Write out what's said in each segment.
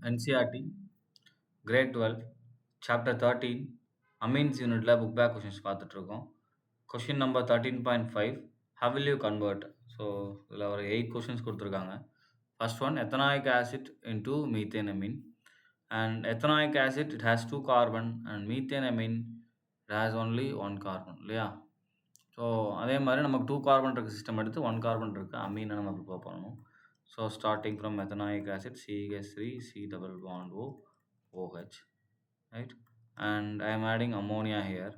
NCERT, Grade 12, Chapter 13, Amines யூனிட்ல book back questions பார்த்துட்ருக்கோம். Question number 13.5 how will you convert? So இதில் ஒரு 8 கொஷின்ஸ் கொடுத்துருக்காங்க. First one ethanoic acid into methanamine and ethanoic acid it has 2 carbon and methanamine it has only 1 carbon இல்லையா? So அதே மாதிரி நமக்கு 2 கார்பன் இருக்க சிஸ்டம் எடுத்து 1 கார்பன் இருக்க அமீனை நம்ம ப்ரிப்பேர் பண்ணணும். So starting from ethanoic acid CH3 C double bond O OH, right? And I am adding ammonia here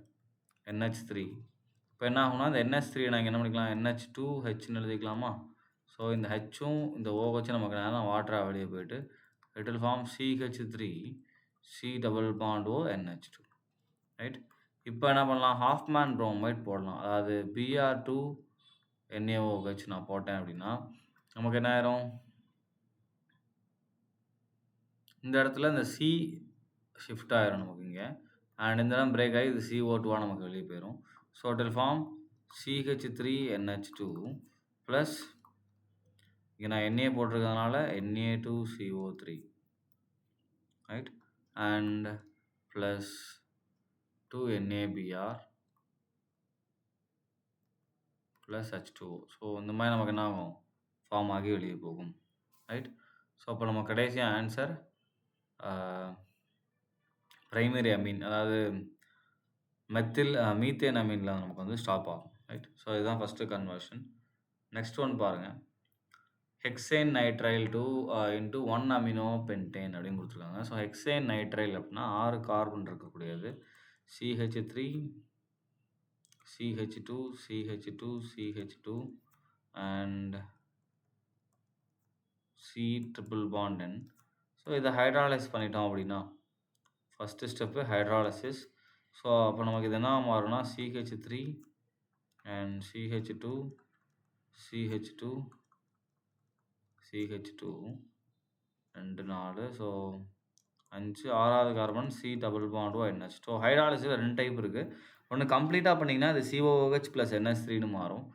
NH3. இப்போ என்ன ஆகும்னா இந்த NH3 நாங்கள் என்ன பண்ணிக்கலாம் NH2Hன்னு எழுதிக்கலாமா? ஸோ இந்த ஹெச்சும் இந்த OH நமக்கு நேரம் வாட்டராக வெளியே போயிட்டு it will form CH3 C double bond O NH2, right? இப்போ என்ன பண்ணலாம் ஹாஃப்மேன் புரோமைட் போடலாம். அதாவது Br2 NaOH நான் போட்டேன் அப்படின்னா நமக்கு என்ன ஆயிரும் இந்த இடத்துல இந்த C ஷிஃப்ட் ஆயிரும் நமக்கு இங்கே அண்ட் இந்த இடம் பிரேக் ஆகி இது CO2 நமக்கு வெளியே போயிடும். So it will form CH3NH2 plus இங்கே நான் Na போட்டிருக்கிறதுனால Na2CO3, right? And plus 2NaBr plus H2O. So இந்த மாதிரி நமக்கு என்ன ஆகும் ஃபார்ம் ஆகி வெளியே போகும், ரைட்? ஸோ அப்போ நம்ம கடைசியாக ஆன்சர் ப்ரைமரி அமீன் அதாவது மீத்தேன் அமீனில் நமக்கு வந்து ஸ்டாப் ஆகும், ரைட்? ஸோ இதுதான் ஃபஸ்ட்டு கன்வர்ஷன். நெக்ஸ்ட் ஒன் பாருங்கள் hexane nitrile into 1 amino pentane அப்படின்னு கொடுத்துருக்காங்க. ஸோ ஹெக்சேன் நைட்ரைல் அப்படின்னா 6 கார்பன் இருக்கக்கூடியது CH3 CH2 CH2 CH2 and C triple bond N. So இதை ஹைட்ராலைஸ் பண்ணிட்டோம் அப்படின்னா ஃபஸ்ட்டு ஸ்டெப்பு ஹைட்ராலிசிஸ். ஸோ அப்போ நமக்கு இது என்ன மாறும்னா CH3 and CH2 CH2 CH2 2 4 so 5 6வது carbon C double bond ONH. So hydrolysis 2 type இருக்குது. ஒன்று கம்ப்ளீட்டாக பண்ணிங்கன்னா அது COOH ப்ளஸ் NH3ன்னு மாறும்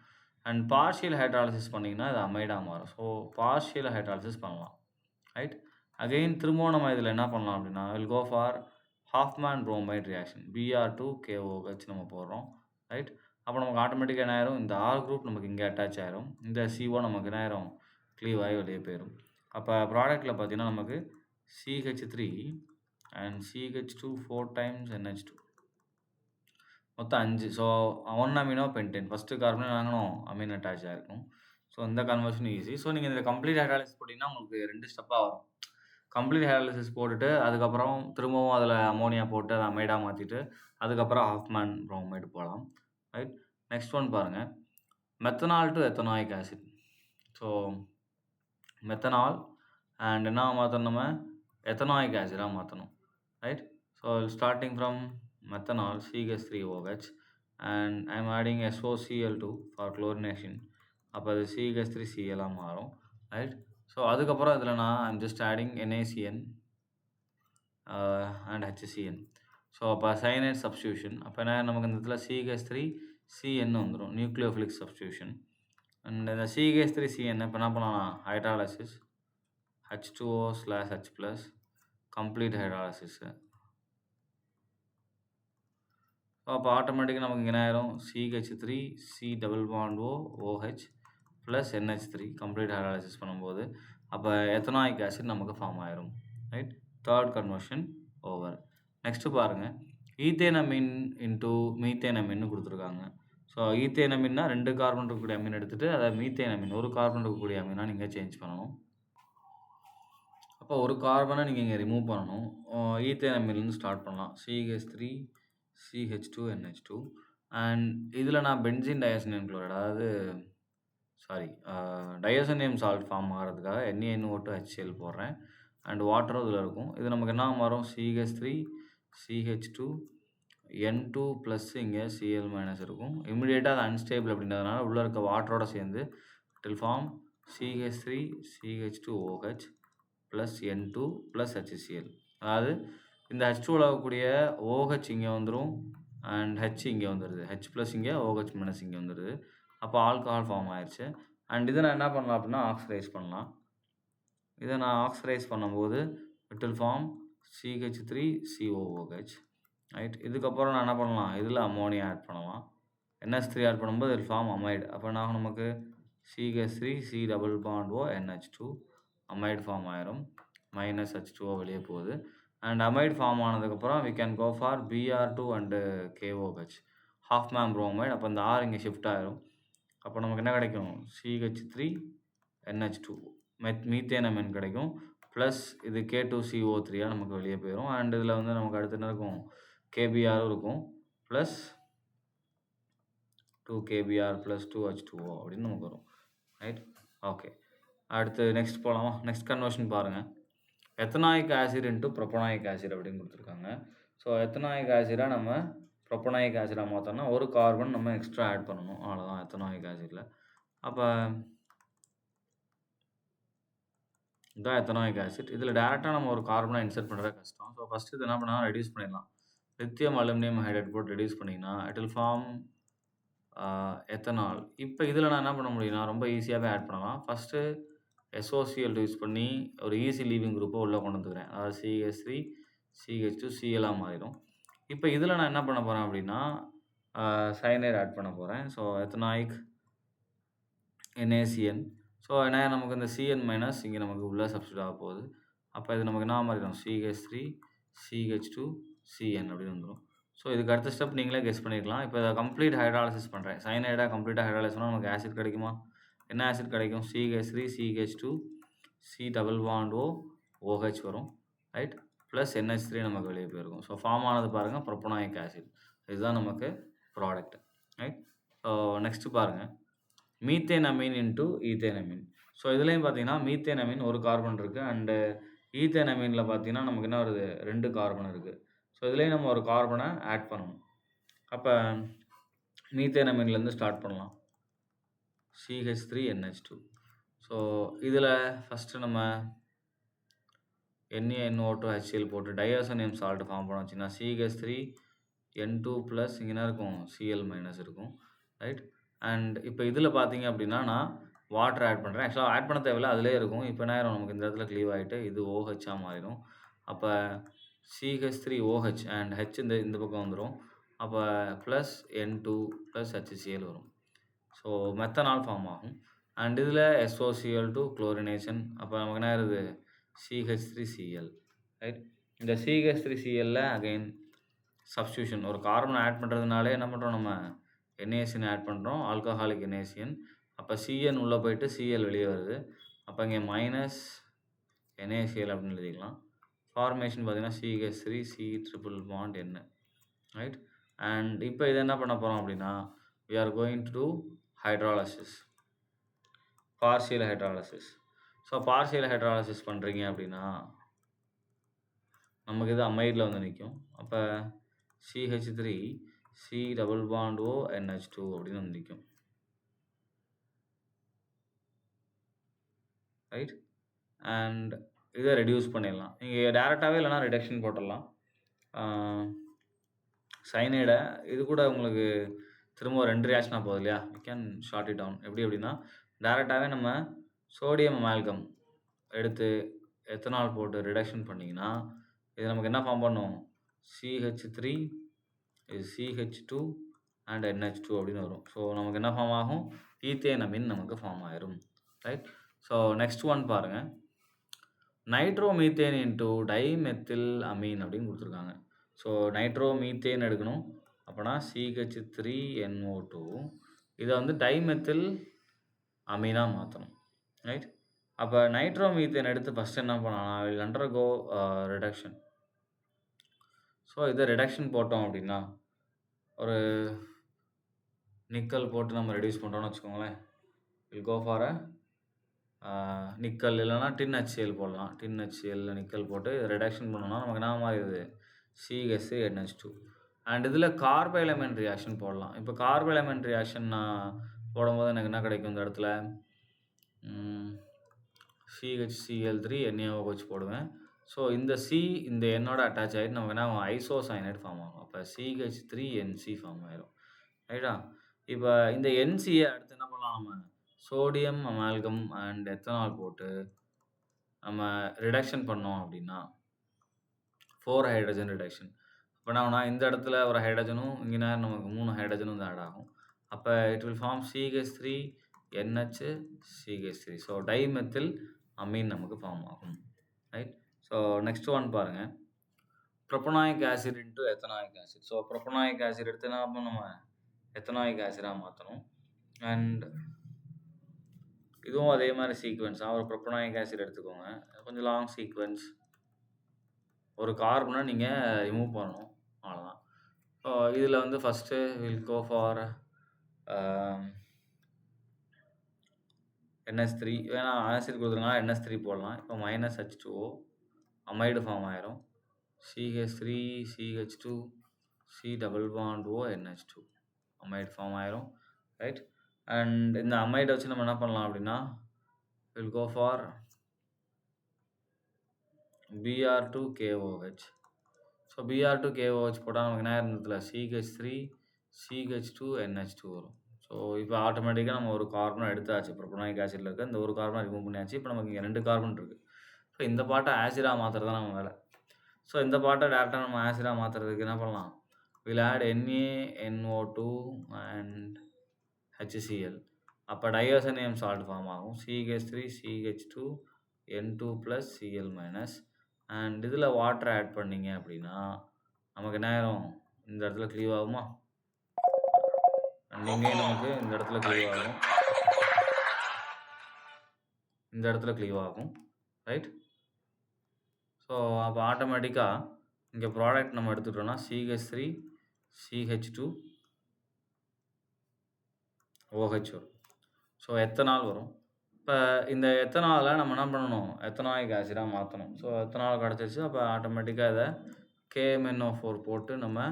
அண்ட் பார்ஷியல் ஹைட்ராலிசிஸ் பண்ணிங்கன்னா அது அமைடாக மாறும். ஸோ பார்ஷியல் ஹைட்ராலிசிஸ் பண்ணலாம், ரைட்? அகெயின் திரும்பவும் நம்ம இதில் என்ன பண்ணலாம் அப்படின்னா will go for Hofmann bromide reaction Br2 KOH நம்ம போடுறோம், ரைட்? அப்போ நமக்கு ஆட்டோமேட்டிக்காக என்ன ஆயிரும் இந்த R குரூப் நமக்கு இங்கே அட்டாச் ஆயிரும், இந்த CO நமக்கு என்ன ஆயிரும் க்ளீவ் ஆகி வெளியே போயிடும். அப்போ ப்ராடக்ட்டில் பார்த்தீங்கன்னா நமக்கு CH3 and CH2 4 times NH2 மொத்தம் 5. So 1 amino pentane first carbon வாங்கணும் அமீன் அட்டாச் ஆகிருக்கும். ஸோ இந்த கன்வர்ஷன் ஈஸி. ஸோ நீங்கள் இந்த கம்ப்ளீட் ஹைட்ராலிசிஸ் போட்டிங்கன்னா உங்களுக்கு 2 ஸ்டெப்பாக வரும். கம்ப்ளீட் ஹைட்ராலிசிஸ் போட்டுட்டு அதுக்கப்புறம் திரும்பவும் அதில் அமோனியா போட்டு அதை அமைடாக மாற்றிட்டு அதுக்கப்புறம் ஹாஃப்மேன் புரோமைடு போகலாம், ரைட்? நெக்ஸ்ட் ஒன் பாருங்கள் methanol to ethanoic acid. So methanol and என்ன மாற்றணும் நம்ம எத்தனாயிக் ஆசிடாக மாற்றணும், right? So starting from methanol CH3OH and I am adding SOCl2 for chlorination. அப்போ அது CH3Cl மாறும், ரைட்? ஸோ அதுக்கப்புறம் இதில் நான் I'm just adding NaCN and HCN. So அப்போ சைனைட் சப்ஸ்டியூஷன். அப்போ என்ன நமக்கு இந்த இடத்துல CH3CN வந்துடும் நியூக்ளியோஃபிலிக் சப்ஸ்டியூஷன். அண்ட் இந்த CH3CN இப்போ என்ன பண்ணலாம் ஹைட்ராலிசிஸ் H2O/H+, கம்ப்ளீட் ஹைட்ராலிசிஸு. ஸோ அப்போ ஆட்டோமேட்டிக்காக நமக்கு என்ன ஆயிரும் CH3 C double bond OH plus NH3 complete hydrolysis பண்ணும்போது அப்போ எத்தனாயிக் ஆசிட் நமக்கு ஃபார்ம் ஆயிரும், right? Third conversion over. Next பாருங்கள் ஈத்தேனமின் இன்ட்டு மீத்தேனமின்னு கொடுத்துருக்காங்க. ஸோ ஈத்தேனமின்னா 2 கார்பன் இருக்கக்கூடிய அமீன் எடுத்துகிட்டு அதை மீத்தேனமின் 1 கார்பன் இருக்கக்கூடிய அமீனாக நீங்கள் சேஞ்ச் பண்ணணும். அப்போ 1 கார்பனை நீங்கள் இங்கே ரிமூவ் பண்ணணும். ஈத்தேனமின்லேருந்து ஸ்டார்ட் பண்ணலாம் CH3 CH2NH2 அண்ட் இதில் நான் பென்சின் டயசோனியம் குளோரைடு அதாவது டயசோனியம் சால்ட் ஃபார்ம் ஆகிறதுக்காக NaNO2HCl போடுறேன் அண்ட் வாட்டரும் இதில் இருக்கும். இது நமக்கு என்ன மாறும் CH3 CH2 N2 ப்ளஸ் இங்கே Cl மைனஸ் இருக்கும். இமிடியேட்டாக அது அன்ஸ்டேபிள் அப்படின்றதுனால உள்ளே இருக்க வாட்டரோட சேர்ந்து it will form CH3 CH2OH plus N2 plus HCl. அதாவது இந்த H2வில் இருக்கக்கூடிய OH இங்கே வந்துடும் அண்ட் H இங்கே வந்துடுது, H ப்ளஸ் இங்கே OH மைனஸ் இங்கே வந்துடுது. அப்போ ஆல்கஹால் ஃபார்ம் ஆயிடுச்சு. அண்ட் இதை நான் என்ன பண்ணலாம் அப்படின்னா ஆக்சிடைஸ் பண்ணலாம். இதை நான் ஆக்சிடைஸ் பண்ணும்போது it will form CH3COOH. Right. இதுக்கப்புறம் நான் என்ன பண்ணலாம், இதில் அம்மோனியா ஆட் பண்ணலாம். NH3 ஆட் பண்ணும்போது இட் ஃபார்ம் அமைடு. அப்போ என்ன ஆகும் நமக்கு, CH3 C double bond O NH2 amide form ஆயிரும். மைனஸ் H2O வெளியே போகுது. அண்ட் அமைடு ஃபார்ம் ஆனதுக்கப்புறம் we can go for Br2 and KOH Hofmann bromide. அப்போ இந்த R இங்கே ஷிஃப்ட் ஆயிரும். அப்போ நமக்கு என்ன கிடைக்கும், CH3 NH2 மீத்தேன் அமீன் கிடைக்கும். ப்ளஸ் இது K2CO3 நமக்கு வெளியே போயிடும். அண்ட் இதில் வந்து நமக்கு அடுத்து என்ன இருக்கும், KBRும் இருக்கும். ப்ளஸ் 2KBr ப்ளஸ் 2H2O அப்படின்னு நமக்கு வரும். ரைட். ஓகே, அடுத்து நெக்ஸ்ட் போகலாமா. நெக்ஸ்ட் கன்வர்ஷன் பாருங்கள். Ethanoic acid into propanoic acid அப்படின்னு கொடுத்துருக்காங்க. ஸோ எத்தனாயிக் ஆசிடாக நம்ம ப்ரொப்பனாயிக் ஆசிடாக மாற்றோம்னா ஒரு கார்பன் நம்ம எக்ஸ்ட்ரா ஆட் பண்ணணும், அவ்வளோதான் எத்தனாயிக் ஆசிடில். அப்போ இதான் எத்தனாயிக் ஆசிட். இதில் டேரெக்டாக நம்ம ஒரு கார்பனை இன்சர்ட் பண்ணுறது கஷ்டம். ஸோ ஃபஸ்ட்டு இது என்ன பண்ணால் ரெடியூஸ் பண்ணிடலாம். லித்தியம் அலுமினியம் ஹைட்ரேட் போட்டு ரெடியூஸ் பண்ணிங்கன்னா இட் வில் ஃபார்ம் எத்தனால். இப்போ இதில் நான் என்ன பண்ண முடியும்னா ரொம்ப ஈஸியாகவே ஆட் பண்ணலாம். ஃபஸ்ட்டு SOCl யூஸ் பண்ணி ஒரு ஈஸி லீவிங் குரூப்பை உள்ளே கொண்டு வந்துக்கிறேன். அதாவது CH3 CH2 Cl மாறிடும். இப்போ இதில் நான் என்ன பண்ண போகிறேன் அப்படின்னா சயனைடு ஆட் பண்ண போகிறேன். So ethanoic NaCN. ஸோ ஏன்னா நமக்கு இந்த CN மைனஸ் இங்கே நமக்கு உள்ளே சப்ஸ்டியூட் ஆக போகுது. அப்போ இது நமக்கு என்ன மாறிடும், CH3 CH2 CN அப்படின்னு வந்துடும். ஸோ இதுக்கு அடுத்த ஸ்டெப் நீங்களே கெஸ் பண்ணிக்கலாம். இப்போ இதை கம்ப்ளீட் ஹைட்ராலிசிஸ் பண்ணுறேன். சயனைடாக கம்ப்ளீட்டாக ஹைட்ராலிசிஸ் பண்ணால் நமக்கு ஆசிட் கிடைக்குமா, என்ன ஆசிட் கிடைக்கும், CH3 CH2 C double bond O OH வரும். ரைட். ப்ளஸ் NH3 நமக்கு வெளியே போயிருக்கும். ஸோ ஃபார்ம் ஆனது பாருங்கள் ப்ரொப்பனாயிக் ஆசிட். இதுதான் நமக்கு ப்ராடக்ட். ரைட். ஸோ நெக்ஸ்ட்டு பாருங்கள், methane amine into ethane amine. So இதுலேயும் பார்த்தீங்கன்னா மீத்தேன் அமீன் ஒரு கார்பன் இருக்குது. அண்டு ஈத்தேன் அமீனில் பார்த்தீங்கன்னா நமக்கு என்ன வருது, 2 கார்பன் இருக்குது. ஸோ இதுலேயும் நம்ம ஒரு கார்பனை ஆட் பண்ணணும். அப்போ மீத்தேன் அமீன்லேருந்து ஸ்டார்ட் பண்ணலாம். CH3 NH2. ஸோ இதில் ஃபஸ்ட்டு நம்ம NaNO2 HCl போட்டு டையோசோனியம் சால்ட் ஃபார்ம் பண்ண வச்சுன்னா CH3 N2 ப்ளஸ் இங்கே என்ன இருக்கும், Cl மைனஸ் இருக்கும். ரைட். அண்ட் இப்போ இதில் பார்த்தீங்க அப்படின்னா நான் வாட்டர் ஆட் பண்ணுறேன். ஆக்சுவலாக ஆட் பண்ண தேவையில்லை, அதிலே இருக்கும். இப்போ என்ன ஆயிரும், நமக்கு இந்த இடத்துல க்ளீவ் ஆகிட்டு இது OHஆக மாறிடும். அப்போ CH3OH அண்ட் H இந்த பக்கம் வந்துடும். அப்போ ப்ளஸ் N2 ப்ளஸ் HCl வரும். ஸோ மெத்தனால் ஃபார்ம் ஆகும். அண்ட் இதில் SOCl2 குளோரினேஷன். அப்போ நமக்கு என்ன ஆயிருது, CH3Cl. ரைட். இந்த CH3Cl அகைன் சப்ஸ்டியூஷன், ஒரு கார்பன் ஆட் பண்ணுறதுனாலே என்ன பண்ணுறோம், நம்ம NaCN ஆட் பண்ணுறோம், ஆல்கஹாலிக் NaCN. அப்போ CN உள்ளே போயிட்டு Cl வெளியே வருது. அப்போ இங்கே மைனஸ் NaCl அப்படின்னு எழுதிக்கலாம். ஃபார்மேஷன் பார்த்தீங்கன்னா CH3 C triple bond N. Right. And இப்போ இதை என்ன பண்ண போகிறோம் அப்படின்னா we are going to do hydrolysis, partial hydrolysis. So partial hydrolysis பண்ணுறீங்க அப்படின்னா நமக்கு இது அமைடில் வந்து நிற்கும். அப்போ CH3 C double bond O NH2 அப்படின்னு வந்து நிற்கும். ரைட். அண்ட் இதை ரெடியூஸ் பண்ணிடலாம். நீங்கள் டேரெக்டாகவே இல்லைனா ரிடக்ஷன் போட்டுடலாம். சைனைடை இது கூட உங்களுக்கு திரும்ப 2 ரியாக்ஷனாக போகுது இல்லையா, we can short it down. எப்படி அப்படின்னா டேரெக்டாகவே நம்ம சோடியம் அமால்கம் எடுத்து எத்தனால் போட்டு ரிடக்ஷன் பண்ணிங்கன்னா இது நமக்கு என்ன ஃபார்ம் பண்ணும், CH3 CH2 அண்ட் NH2 அப்படின்னு வரும். ஸோ நமக்கு என்ன ஃபார்ம் ஆகும், ஈத்தேன் அமீன் நமக்கு ஃபார்ம் ஆயிரும். ரைட். ஸோ நெக்ஸ்ட் ஒன் பாருங்கள், நைட்ரோமீத்தேன் இன்ட்டு டைமெத்தில் அமீன் அப்படின்னு கொடுத்துருக்காங்க. ஸோ நைட்ரோமீத்தேன் எடுக்கணும். அப்போனா CH3NO2 இதை வந்து டைமெத்தில் அமீனாக மாற்றணும். ரைட். அப்போ நைட்ரோமீத்தேன் எடுத்து ஃபஸ்ட் என்ன பண்ணலாம், வில் அண்டர்கோ ரிடக்ஷன். ஸோ இதை ரிடக்ஷன் போட்டோம் அப்படின்னா ஒரு நிக்கல் போட்டு நம்ம ரெடியூஸ் பண்ணுறோன்னு வச்சுக்கோங்களேன், வில் கோ ஃபார் நிக்கல் இல்லைனா டின் HCl போடலாம். டின் HCl நிக்கல் போட்டு ரிடக்ஷன் பண்ணோம்னா நமக்கு என்ன மாறிடுது, CH3NH2. அண்ட் இதில் கார்பைலமெண்ட் ரியாக்ஷன் போடலாம். இப்போ கார்பைலமெண்ட் ரியாக்ஷன் நான் போடும்போது எனக்கு என்ன கிடைக்கும், இந்த இடத்துல CHCl3 NaOH போடுவேன். ஸோ இந்த C இந்த என்னோட அட்டாச் ஆகிட்டு நமக்கு என்ன ஐசோசைனைட் ஃபார்ம் ஆகும். அப்போ CH3NC ஃபார்ம் ஆயிரும். ரைட்டா. இப்போ இந்த NCயை அடுத்து என்ன பண்ணலாம், நம்ம சோடியம் அமால்கம் அண்ட் எத்தனால் போட்டு நம்ம ரிடக்ஷன் பண்ணோம் அப்படின்னா 4 ஹைட்ரஜன் ரிடக்ஷன். அப்ப என்ன ஆகும்னா, இந்த இடத்துல ஒரு ஹைட்ரஜனும், இங்க நேரம் நமக்கு 3 ஹைட்ரஜனும் வந்து ஆட் ஆகும். அப்ப it will form CH3 NH CH3. So dimethyl amine நமக்கு ஃபார்ம் ஆகும். ரைட். ஸோ நெக்ஸ்ட் ஒன் பாருங்க. Propanoic acid into ethanoic acid. So propanoic acid எடுத்து என்ன பண்ணணும், நம்ம எத்தனாயிக் ஆசிடா மாத்தணும். அண்ட் இதுவும் அதே மாதிரி சீக்வென்ஸ் தான். ஒரு புரோப்பனாயிக் ஆசிட் எடுத்துக்கோங்க. கொஞ்சம் லாங் சீக்வென்ஸ். ஒரு கார்பனை நீங்க ரிமூவ் பண்ணணும். அவ்வளோதான். ஸோ இதில வந்து first will go for NH3. வேணா ஆசிட் குடுத்துருக்கனால NH3 போடலாம். இப்போ -H2O அமைடு ஃபார்ம் ஆயிரும். CH3 CH2 C double bond O NH2 amide form ஆயிரும். ரைட். அண்ட் இந்த அமைட வச்சு நம்ம என்ன பண்ணலாம் அப்படின்னா, will go for Br2KOH. So Br2KOH போட்டா நமக்கு என்ன இருந்ததுல CH3 CH2 NH2 வரும். ஸோ இப்போ ஆட்டோமேட்டிக்கா நம்ம ஒரு கார்பனை எடுத்தாச்சு. புரோப்பனாயிக் ஆசிட்ல இருக்க இந்த ஒரு கார்பனை ரிமூவ் பண்ணியாச்சு. இப்போ நமக்கு இங்க 2 கார்பன் இருக்கு. ஸோ இந்த பார்ட்ட ஆசிடா மாத்துறது தான் நம்ம வேலை. ஸோ இந்த பார்ட்ட டைரக்ட்டா நம்ம ஆசிடா மாத்துறதுக்கு என்ன பண்ணலாம்? Will add NaNO2 and HCl. அப்ப டையோசனியம் சால்ட் ஃபார்ம் ஆகும். CH3 CH2 N2+ Cl-. And இதில வாட்டர் ஆட் பண்ணீங்க அப்படின்னா, நமக்கு என்ன ஆயிரும்? இந்த இடத்துல க்ளீவ் ஆகுமா? அண்ட் இங்கேயும் நமக்கு இந்த இடத்துல க்ளீவ் ஆகும். இந்த இடத்துல க்ளீவ் ஆகும். ரைட். ஸோ அப்போ ஆட்டோமேட்டிக்கா இங்க ப்ராடக்ட் நம்ம எடுத்துட்டோம்னா CH3 CH2 OH வரும். ஸோ எத்தனால் வரும். இப்ப இந்த எத்தனால நம்ம என்ன பண்ணணும்? எத்தனாயிக் ஆசிடா மாத்தணும். ஸோ எத்தனால் கிடைச்சிருச்சு. அப்ப ஆட்டோமேட்டிக்கா இத KMnO4 போட்டு நம்ம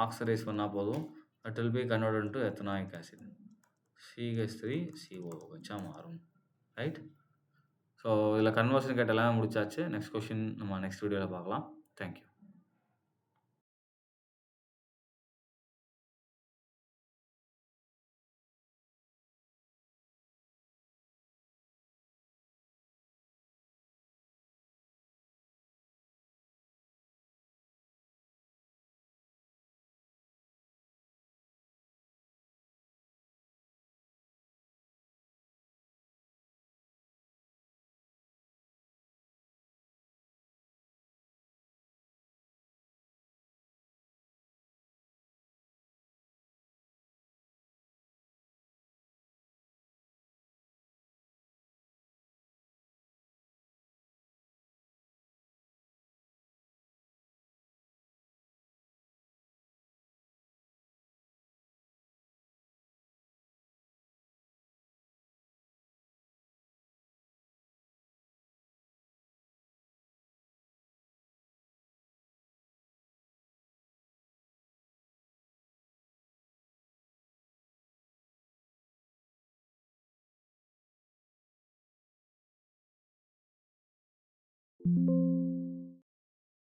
ஆக்ஸிடைஸ் பண்ணா போதும். That will be converted into ethanoic acid. CH3COOH மாறும். ரைட். ஸோ இதில கன்வர்ஷன் கேட்ட எல்லாமே முடிச்சாச்சு. நெக்ஸ்ட் கொஸ்டின் நம்ம நெக்ஸ்ட் வீடியோல பார்க்கலாம். Thank you.